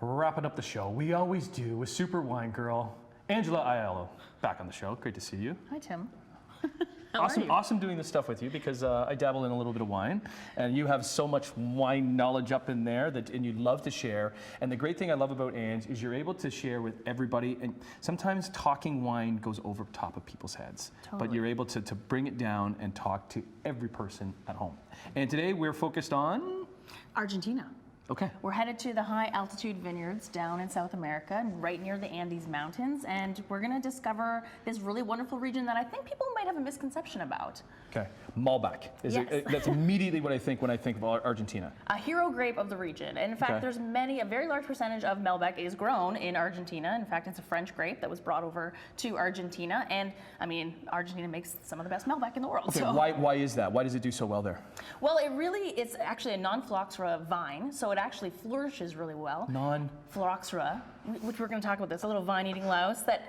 Wrapping up the show, we always do, with super wine girl, Angela Aiello, back on the show. Great to see you. Hi, Tim. Awesome doing this stuff with you because I dabble in a little bit of wine, and you have so much wine knowledge up in there and you love to share. And the great thing I love about Ange is you're able to share with everybody, and sometimes talking wine goes over top of people's heads, but you're able to bring it down and talk to every person at home. And today we're focused on Argentina. Okay. We're headed to the high altitude vineyards down in South America, right near the Andes Mountains, and we're going to discover this really wonderful region that I think people might have a misconception about. Okay, Malbec. That's immediately what I think when I think of Argentina. A hero grape of the region. And in fact, there's a very large percentage of Malbec is grown in Argentina. In fact, it's a French grape that was brought over to Argentina. And I mean, Argentina makes some of the best Malbec in the world. Okay, so. why is that? Why does it do so well there? Well, it's actually a non-phylloxera vine, so it actually flourishes really well. Non-phylloxera, which we're going to talk about this, a little vine-eating louse that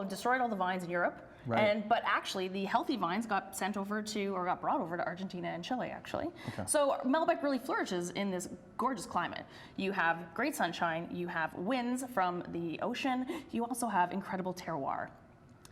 destroyed all the vines in Europe. Right. But actually, the healthy vines got brought over to Argentina and Chile, actually. Okay. So Malbec really flourishes in this gorgeous climate. You have great sunshine, you have winds from the ocean, you also have incredible terroir.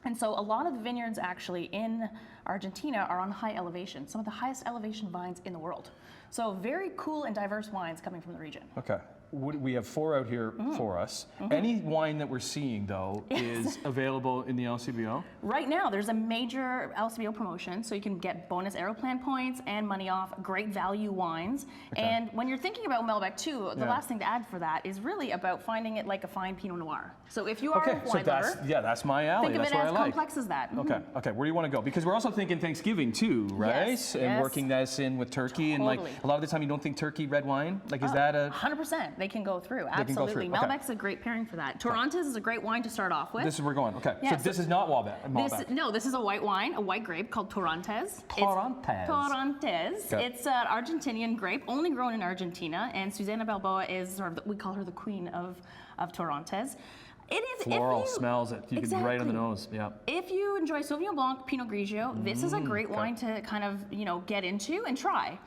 And so a lot of the vineyards actually in Argentina are on high elevation, some of the highest elevation vines in the world. So very cool and diverse wines coming from the region. Okay. We have 4 out here for us. Any wine that we're seeing, though, is available in the LCBO? Right now, there's a major LCBO promotion, so you can get bonus Aeroplan points and money off great value wines. Okay. And when you're thinking about Malbec, too, the last thing to add for that is really about finding it like a fine Pinot Noir. So if you are a wine lover, that's my alley. Think of that's it what as I like. complex as that. Okay, where do you want to go? Because we're also thinking Thanksgiving, too, right? Yes, and working this in with turkey. Totally. And like a lot of the time you don't think turkey, red wine. Like, is that a... 100%. They can go through. Absolutely. Okay. Malbec's a great pairing for that. Torrontes is a great wine to start off with. This is where we're going. Okay. Yeah, so this is not Malbec. No, this is a white wine, a white grape called Torrontes. Torrontes. Okay. It's an Argentinian grape, only grown in Argentina, and Susana Balboa is we call her the queen of Torrontes. It is floral, smells it. You can right on the nose. Yeah. If you enjoy Sauvignon Blanc, Pinot Grigio, this is a great wine to kind of get into and try.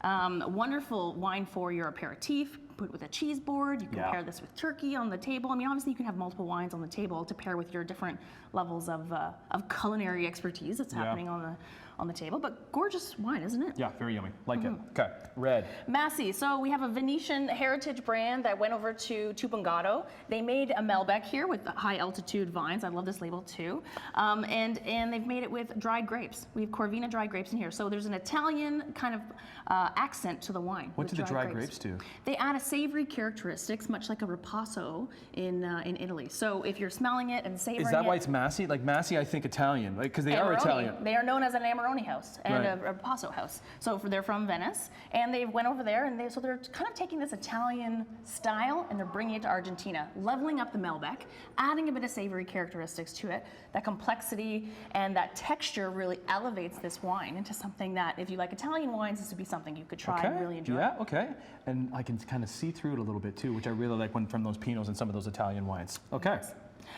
Wonderful wine for your aperitif. Put with a cheese board. You can pair this with turkey on the table. I mean, obviously you can have multiple wines on the table to pair with your different levels of culinary expertise that's happening on the table. But gorgeous wine, isn't it? Yeah, very yummy. Like it. Okay, red. Massey. So we have a Venetian heritage brand that went over to Tupungato. They made a Malbec here with high altitude vines. I love this label too. And they've made it with dried grapes. We have Corvina dried grapes in here. So there's an Italian kind of accent to the wine. What do the dried grapes do? They add a savory characteristics, much like a ripasso in Italy. So if you're smelling it and savoring it. Is that why it's Massey? Like Massey, I think Italian, right? Because they are Italian. They are known as an Amarone house and a ripasso house. So they're from Venice, and they went over there, and they're kind of taking this Italian style and they're bringing it to Argentina, leveling up the Malbec, adding a bit of savory characteristics to it. That complexity and that texture really elevates this wine into something that, if you like Italian wines, this would be something you could try and really enjoy. Yeah, okay. And I can kind of see through it a little bit too, which I really like from those Pinots and some of those Italian wines. Okay. Yes.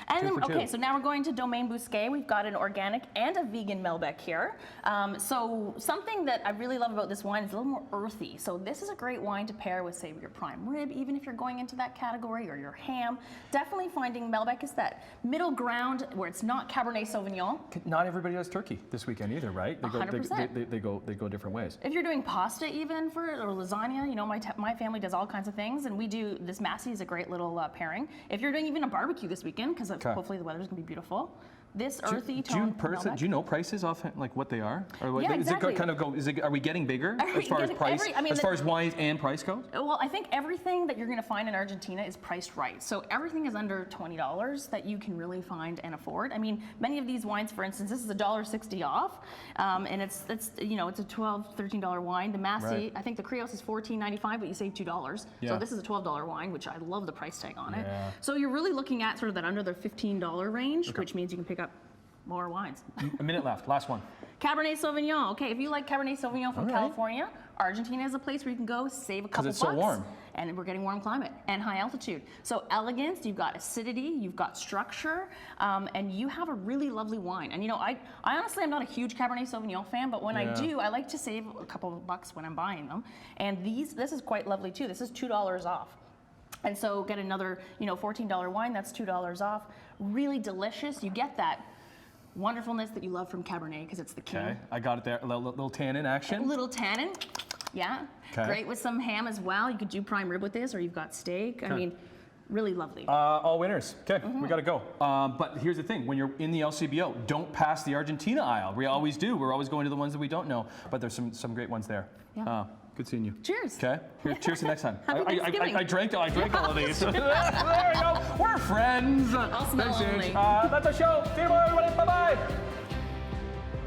And then, so now we're going to Domaine Bousquet. We've got an organic and a vegan Malbec here. So something that I really love about this wine is a little more earthy. So this is a great wine to pair with, say, your prime rib, even if you're going into that category, or your ham. Definitely finding Malbec is that middle ground where it's not Cabernet Sauvignon. Not everybody does turkey this weekend either, right? 100%. They go different ways. If you're doing pasta even or lasagna, my family does all kinds of things, and we do this. Massey is a great little pairing. If you're doing even a barbecue this weekend, because hopefully the weather's gonna be beautiful. This earthy tone. Do you know prices off like what they are? Or yeah, exactly. Are we getting bigger as far as price? As far as wine and price goes? Well, I think everything that you're going to find in Argentina is priced right. So everything is under $20 that you can really find and afford. I mean, many of these wines, for instance, this is $1.60 off, and it's a $12, $13 wine. The Massey, I think the Crios is $14.95, but you save $2. Yeah. So this is a $12 wine, which I love the price tag on it. So you're really looking at sort of that under the $15 range, which means you can pick up more wines. A minute left. Last one. Cabernet Sauvignon. Okay, if you like Cabernet Sauvignon from California, Argentina is a place where you can go save a couple bucks. Because it's so warm. And we're getting warm climate and high altitude. So elegance, you've got acidity, you've got structure, and you have a really lovely wine. And I honestly am not a huge Cabernet Sauvignon fan, but when I do, I like to save a couple of bucks when I'm buying them. And this is quite lovely too. This is $2 off. And so get another, $14 wine, that's $2 off. Really delicious. You get that wonderfulness that you love from Cabernet because it's the king. Okay, I got it there. A little tannin A action. little tannin, yeah. Okay. Great with some ham as well. You could do prime rib with this, or you've got steak. I mean, really lovely. All winners. Okay, we got to go. But here's the thing: when you're in the LCBO, don't pass the Argentina aisle. We always do. We're always going to the ones that we don't know. But there's some great ones there. Yeah. Good seeing you. Cheers. Okay. Cheers to next time. Happy Thanksgiving. I drank all of these. There we go. We're friends. I'll smell Thanks, only. Ange. That's our show. See you tomorrow, everybody. Bye bye.